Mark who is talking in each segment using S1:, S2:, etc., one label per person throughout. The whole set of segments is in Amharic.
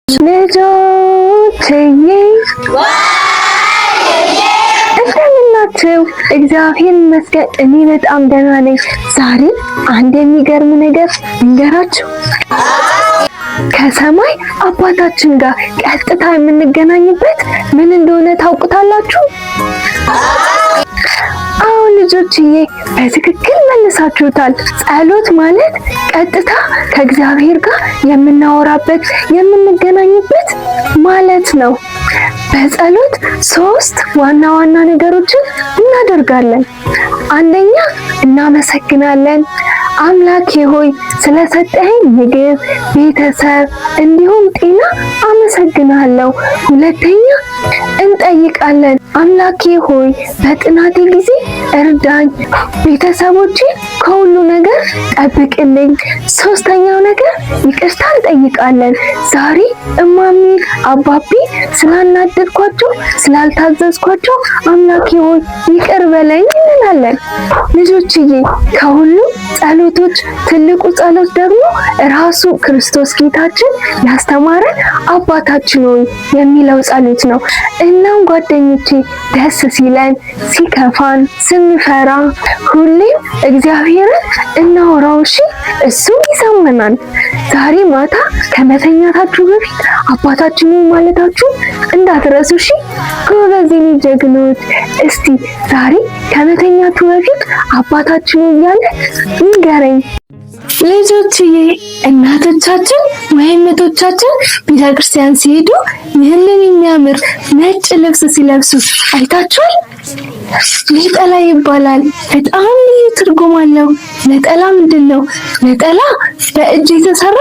S1: ልጆችዬ እንደምናችሁ? እግዚአብሔር ይመስገን እኔ በጣም ደህና ነኝ። ዛሬ አንድ የሚገርም ነገር እንገራችሁ። ከሰማይ አባታችን ጋር ቀጥታ የምንገናኝበት ምን እንደሆነ ታውቁታላችሁ? አዎ ልጆችዬ፣ በትክክል መልሳችሁታል። ጸሎት ማለት ቀጥታ ከእግዚአብሔር ጋር የምናወራበት የምንገናኝበት ማለት ነው። በጸሎት 3 ዋና ዋና ነገሮችን እናደርጋለን። አንደኛ እናመሰግናለን። አምላኬ ሆይ ስለሰጠኸኝ ምግብ፣ ቤተሰብ እንዲሁም ጤና አመሰግናለሁ። ሁለተኛ እንጠይቃለን። አምላኬ ሆይ በጥናቴ ጊዜ እርዳኝ፣ ቤተሰቦቼ ከሁሉ ነገር ጠብቅልኝ። ሶስተኛው ነገር ይቅርታ እንጠይቃለን። ዛሬ እማሚ አባቢ ስላናደድኳቸው ስላልታዘዝኳቸው አምላኬ ሆይ ይቅር በለኝ እንላለን። ልጆችዬ ከሁሉ ጸሎቶች ትልቁ ጸሎት ደግሞ ራሱ ክርስቶስ ጌታችን ያስተማረን አባታችን ሆይ የሚለው ጸሎት ነው። እናም ጓደኞቼ ደስ ሲለን፣ ሲከፋን፣ ስንፈራ ሁሌም እግዚአብሔርን እናወራው። እሺ እሱ ይሰማናል። ዛሬ ማታ ከመተኛታችሁ በፊት አባታችን ሆይ ማለታችሁ እንዳትረሱ። እሺ ጎበዝ የኔ ጀግኖች። እስቲ ዛሬ ከመተኛቱ በፊት አባታችን ሆይ እያለ ንገረኝ። ልጆችዬ እናቶቻችን ወይም እህቶቻችን ቤተክርስቲያን ሲሄዱ ይህንን የሚያምር ነጭ ልብስ ሲለብሱ አይታችኋል? ነጠላ ይባላል። በጣም ልዩ ትርጉም አለው። ነጠላ ምንድን ነው? ነጠላ በእጅ የተሰራ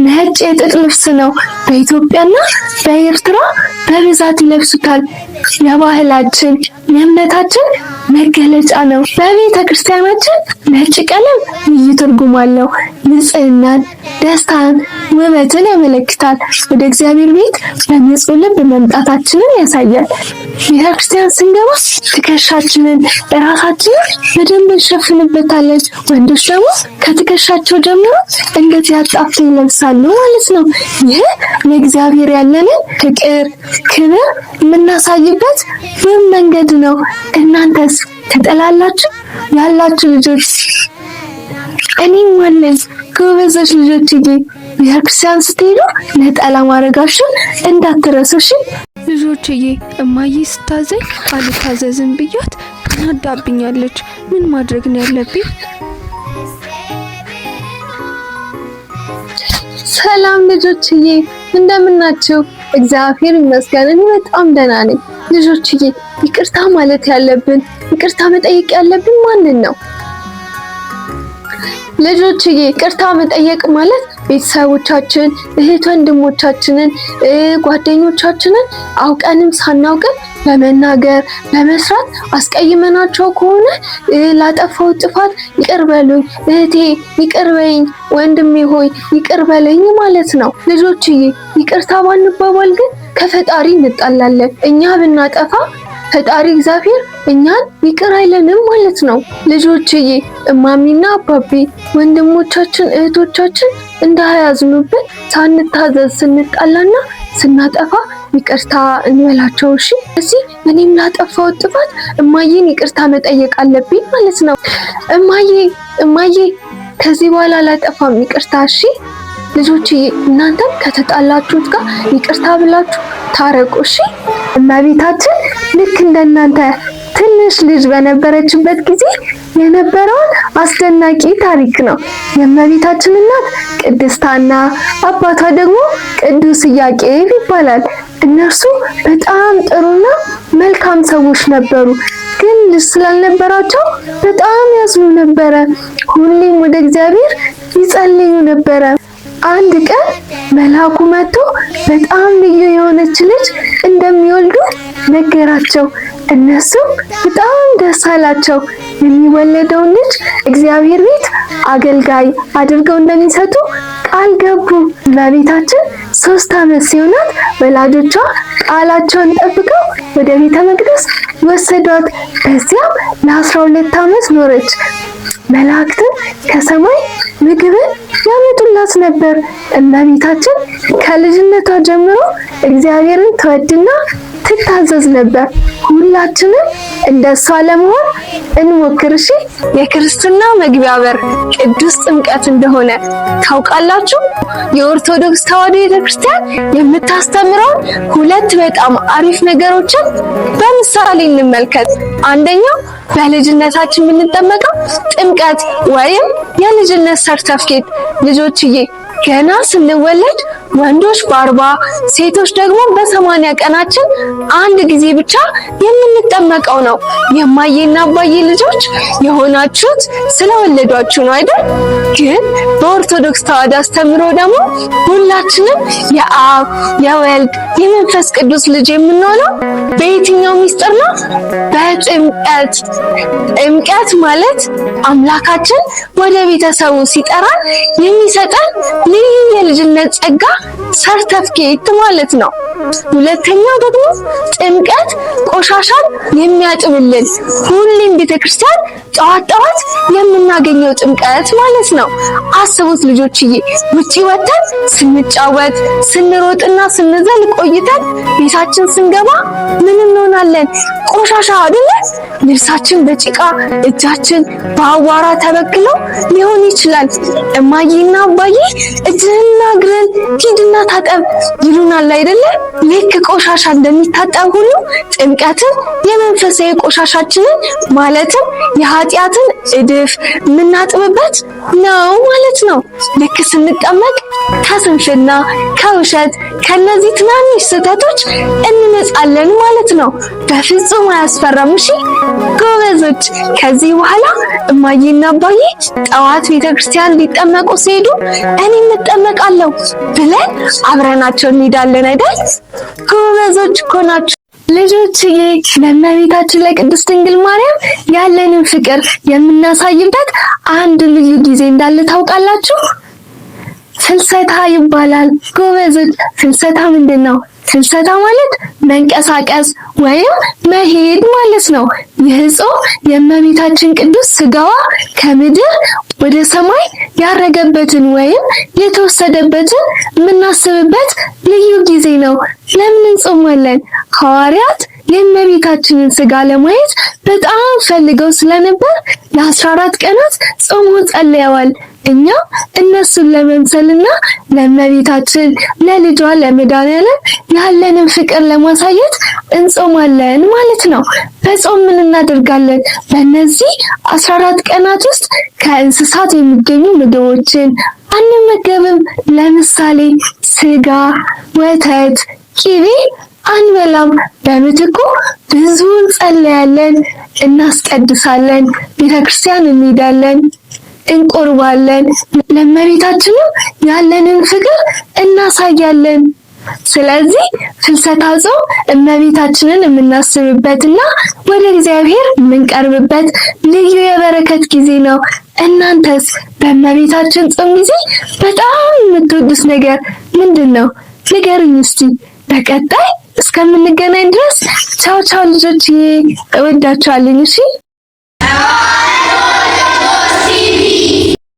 S1: ነጭ የጥጥ ልብስ ነው። በኢትዮጵያና በኤርትራ በብዛት ይለብሱታል። የባህላችን የእምነታችን መገለጫ ነው። በቤተ ክርስቲያናችን ነጭ ቀለም ልዩ ትርጉም አለው። ንጽህናን፣ ደስታን፣ ውበትን ያመለክታል። ወደ እግዚአብሔር ቤት በንጹህ ልብ መምጣታችንን ያሳያል። ቤተ ክርስቲያን ስንገባ ትከሻችንን፣ ራሳችንን በደንብ እንሸፍንበታለን። ወንዶች ደግሞ ከትከሻቸው ጀምሮ እንደዚህ አጣፍተው ይለብሳሉ ማለት ነው። ይህ ለእግዚአብሔር ያለንን ፍቅር፣ ክብር የምናሳይበት ውብ መንገድ ነው። እናንተስ ትጠላላችሁ? ያላችሁ ልጆች እኔም አለኝ። ጎበዞች ልጆችዬ፣ ቤተክርስቲያን ስትሄዱ ነጠላ ማድረጋችሁን እንዳትረሱ እሺ?
S2: ልጆችዬ እማዬ ስታዘኝ አልታዘዝም ብያት ተናዳብኛለች። ምን ማድረግ ነው ያለብኝ?
S1: ሰላም ልጆችዬ፣ እንደምናችሁ? እግዚአብሔር ይመስገን እኔ በጣም ደህና ነኝ። ልጆችዬ ይቅርታ ማለት ያለብን ይቅርታ መጠየቅ ያለብን ማንን ነው? ልጆችዬ ይቅርታ መጠየቅ ማለት ቤተሰቦቻችን፣ እህት ወንድሞቻችንን፣ ጓደኞቻችንን አውቀንም ሳናውቅም በመናገር በመስራት አስቀይመናቸው ከሆነ ላጠፋው ጥፋት ይቅር በሉኝ እህቴ፣ ይቅር በይኝ ወንድሜ ሆይ ይቅር በለኝ ማለት ነው። ልጆችዬ ይቅርታ ባንባባል ግን ከፈጣሪ እንጣላለን። እኛ ብናጠፋ ፈጣሪ እግዚአብሔር እኛን ይቅር አይለንም ማለት ነው። ልጆችዬ እማሚና አባቢ ወንድሞቻችን እህቶቻችን እንዳያዝኑብን ሳንታዘዝ ስንጣላና ስናጠፋ ይቅርታ እንበላቸው እሺ። እዚህ እኔም ላጠፋው ጥፋት እማዬን ይቅርታ መጠየቅ አለብኝ ማለት ነው። እማዬ ከዚህ በኋላ ላጠፋም ይቅርታ እሺ። ልጆችዬ እናንተም ከተጣላችሁት ጋር ይቅርታ ብላችሁ ታረቁ እሺ። እመቤታችን ልክ እንደናንተ ትንሽ ልጅ በነበረችበት ጊዜ የነበረውን አስደናቂ ታሪክ ነው። የእመቤታችን እናት ቅድስት ሐና፣ አባቷ ደግሞ ቅዱስ ኢያቄም ይባላል። እነርሱ በጣም ጥሩና መልካም ሰዎች ነበሩ። ግን ልጅ ስላልነበራቸው በጣም ያዝኑ ነበረ። ሁሌም ወደ እግዚአብሔር ይጸልዩ ነበረ። አንድ ቀን መልአኩ መጥቶ በጣም ልዩ የሆነች ልጅ እንደሚወልዱ ነገራቸው። እነሱም በጣም ደስ አላቸው። የሚወለደውን ልጅ እግዚአብሔር ቤት አገልጋይ አድርገው እንደሚሰጡ ቃል ገቡ። እመቤታችን 3 ዓመት ሲሆናት ወላጆቿ ቃላቸውን ጠብቀው ወደ ቤተ መቅደስ ወሰዷት። በዚያም ለ12 ዓመት ኖረች። መላእክትን ከሰማይ ምግብን ያመጡላት ነበር። እመቤታችን ከልጅነቷ ጀምሮ እግዚአብሔርን ትወድና ትታዘዝ ነበር። ሁላችንም እንደሷ ለመሆን እንሞክር። እሺ። የክርስትና መግቢያ በር ቅዱስ ጥምቀት እንደሆነ ታውቃላችሁ? የኦርቶዶክስ ተዋሕዶ ቤተክርስቲያን የምታስተምረውን ሁለት በጣም አሪፍ ነገሮችን በምሳሌ እንመልከት። አንደኛው በልጅነታችን የምንጠመቀው ጥምቀት ወይም የልጅነት ሰርተፍኬት። ልጆችዬ ገና ስንወለድ ወንዶች በ40 ሴቶች ደግሞ በ80 ቀናችን አንድ ጊዜ ብቻ የምንጠመቀው ነው። የማዬና አባዬ ልጆች የሆናችሁት ስለወለዷችሁ ነው አይደል? ግን በኦርቶዶክስ ተዋሕዶ አስተምሮ ደግሞ ሁላችንም የአብ የወልድ የመንፈስ ቅዱስ ልጅ የምንሆነው በየትኛው ሚስጥር ነው? በጥምቀት። ጥምቀት ማለት አምላካችን ወደ ቤተሰቡ ሲጠራን የሚሰጠን ልዩ የልጅነት ጸጋ ሰርተፍኬት ማለት ነው። ሁለተኛው ደግሞ ጥምቀት ቆሻሻን የሚያጥብልን ሁሌም ቤተክርስቲያን ጠዋት የምናገኘው ጥምቀት ማለት ነው። አስቡት ልጆችዬ፣ ውጪ ወተን ስንጫወት ስንሮጥና ስንዘል ቆይተን ቤታችን ስንገባ ምን እንሆናለን? ቆሻሻ አይደለ? ልብሳችን በጭቃ እጃችን በአቧራ ተበክሎ ሊሆን ይችላል። እማዬና አባዬ እጅህንና እግርን ሂድና ታጠብ ይሉናል አይደለ? ልክ ቆሻሻ እንደሚታጠብ ሁሉ ጥምቀትን የመንፈሳዊ ቆሻሻችንን ማለትም የኃጢአትን እድፍ የምናጥብበት ነው ማለት ነው። ልክ ስንጠመቅ ከስንፍና ከውሸት ከነዚህ ትናንሽ ስህተቶች እንነጻለን ማለት ነው። በፍጹም አያስፈራም። እሺ ጎበዞች፣ ከዚህ በኋላ እማዬና አባዬ ጠዋት ቤተክርስቲያን ሊጠመቁ ሲሄዱ እኔም እጠመቃለሁ ብለን አብረናቸው እንሄዳለን አይደል? ጎበዞች እኮ ናችሁ ልጆችዬ። ለእመቤታችን ለቅድስት ድንግል ማርያም ያለንን ፍቅር የምናሳይበት አንድ ልዩ ጊዜ እንዳለ ታውቃላችሁ? ፍልሰታ ይባላል። ጎበዞች፣ ፍልሰታ ምንድን ነው? ፍልሰታ ማለት መንቀሳቀስ ወይም መሄድ ማለት ነው። ይህ ጾም የእመቤታችን ቅዱስ ስጋዋ ከምድር ወደ ሰማይ ያረገበትን ወይም የተወሰደበትን የምናስብበት ልዩ ጊዜ ነው። ለምን እንጾማለን? ሐዋርያት የእመቤታችንን ስጋ ለማየት በጣም ፈልገው ስለነበር ለ14 ቀናት ጾሙ ጸልየዋል። እኛ እነሱን ለመምሰልና ለእመቤታችን ለልጇ ለመድኃኒዓለም ያለንን ፍቅር ለማሳየት እንጾማለን ማለት ነው። በጾም ምን እናደርጋለን? በእነዚህ 14 ቀናት ውስጥ ከእንስሳት የሚገኙ ምግቦችን አንመገብም። ለምሳሌ ስጋ፣ ወተት፣ ቅቤ አንበላም። በምትኩ ብዙ እንጸልያለን፣ እናስቀድሳለን፣ ቤተክርስቲያን እንሄዳለን፣ እንቆርባለን፣ ለእመቤታችንም ያለንን ፍቅር እናሳያለን። ስለዚህ ፍልሰታ ጾም እመቤታችንን የምናስብበትና ወደ እግዚአብሔር የምንቀርብበት ልዩ የበረከት ጊዜ ነው። እናንተስ በእመቤታችን ጾም ጊዜ በጣም የምትወዱት ነገር ምንድን ነው? ንገሩኝ እስቲ። በቀጣይ እስከምንገናኝ ድረስ ቻው ቻው ልጆችዬ፣ እወዳችኋለሁ። እሺ